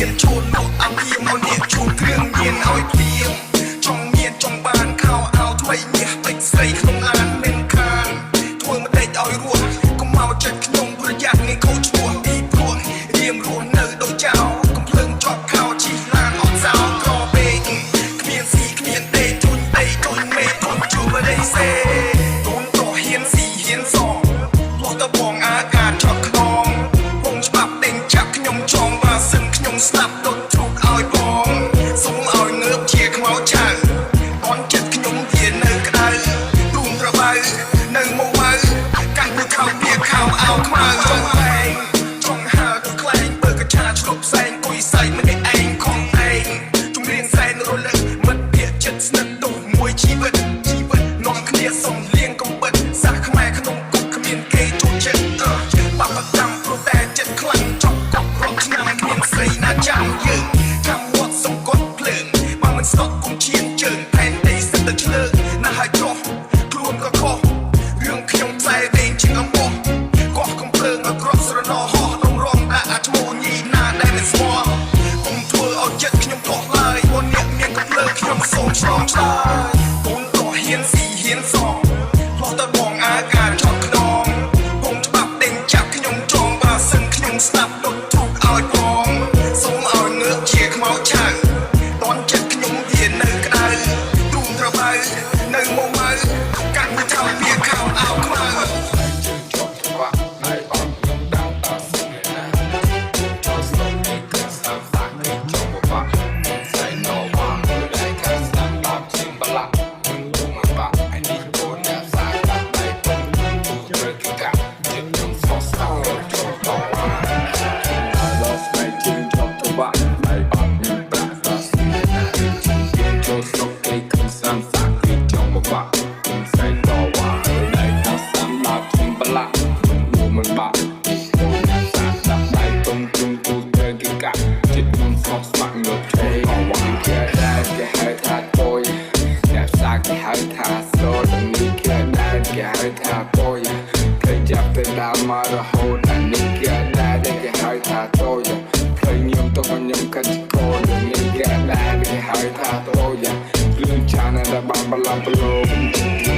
នឈូននោះអភិមមកនេះឈូនគ្រឿងញៀនឲ្យព្រៀងចង់ញៀនចង់បានខោអោថ្មីមាសពេជ្រស្រីក្នុងឡានមិនខានធ្វើមកដេកឲ្យរស់កុំមកចិត្តខ្ញុំប្រយ័ត្នងាយខូចឈ្មោះទីព្រោះរៀមរស់នៅដូចចៅកំភ្លើងជាប់ខោជិះឡានអត់សោក្រពេកគ្មានស៊ីគ្មានដេកទុញដេកទុញមេទុញជួបដេកសេទុញក៏ហ៊ានស៊ីហ៊ានសងលោះទៅបងអាការឆក់ខ្នងពងច្បាប់ដេញចាប់ខ្ញុំចងបើសិនខ្ញុំស្ដាប់ដុតធូបឲ្យបងសុំឲ្យងើបជាខ្មោចឆៅអន់ចិត្តខ្ញុំវានៅក្តៅទូនប្របើនៅមកមើកាស់មួយខោវាខោអោខ្មៅចង់ឯងចង់ហើទៅខ្លែងបើកឆាឆ្លប់ផ្សែងគួយសៃមិនឯងខំឯងជំរៀនសែនរលឹកមិត្តភក្តិចិត្តស្និទ្ធទូមួយជីវិតនាំគ្នាសុំលៀងកំបិតសាសខ្មែរក្នុងគុកគ្មានគេចូលចិត្តបាបកម្មព្រោះតែចិត្តខ្លាំងចប់កប់រំឆ្នាំគ្មានស្រីណាចាំយើងចាំវត្តសង្កត់ភ្លើងបើមិនស្ដុកគុំឈានជើងផែនដីសិតតែឆ្លើងណាស់ហើយចោះខ្លួនក៏ខុសរឿងខ្ញុំផ្សែវែងជាងអំបោះកោះកំភ្លើងឲ្យក្រត់ស្រណោហោះដងរងដាក់អាឈ្មោះញីណាដែលមិនស្មោះគុំធ្វើឲ្យចិត្តខ្ញុំខុសឡើយមុនអ្នកមានកំភ្លើងខ្ញុំសូមឆ្លងឆ្លើយកូនក៏ហ៊ានស៊ីហ៊ានសងផ្លោះទៅបងអាការឆក់ខ្នងពងច្បាប់ដេញចាប់ខ្ញុំចងបើសិនខ្ញុំស្ដាប់ដុតធូបឲ្យបងសូមឲ្យងើបជាខ្មោចឆៅតន់ចិត្តខ្ញុំវានៅក្តៅទូនប្របើនៅមកមើកាត់មួយថោវាខោអោខ្មៅមករហូតអានេះគេដែរគេហៅថាតូចឃើញខ្ញុំទៅខ្ញុំកាត់កោនេះគេដែរគេហៅថាតូចលឿនឆានដល់បានបឡំបលោ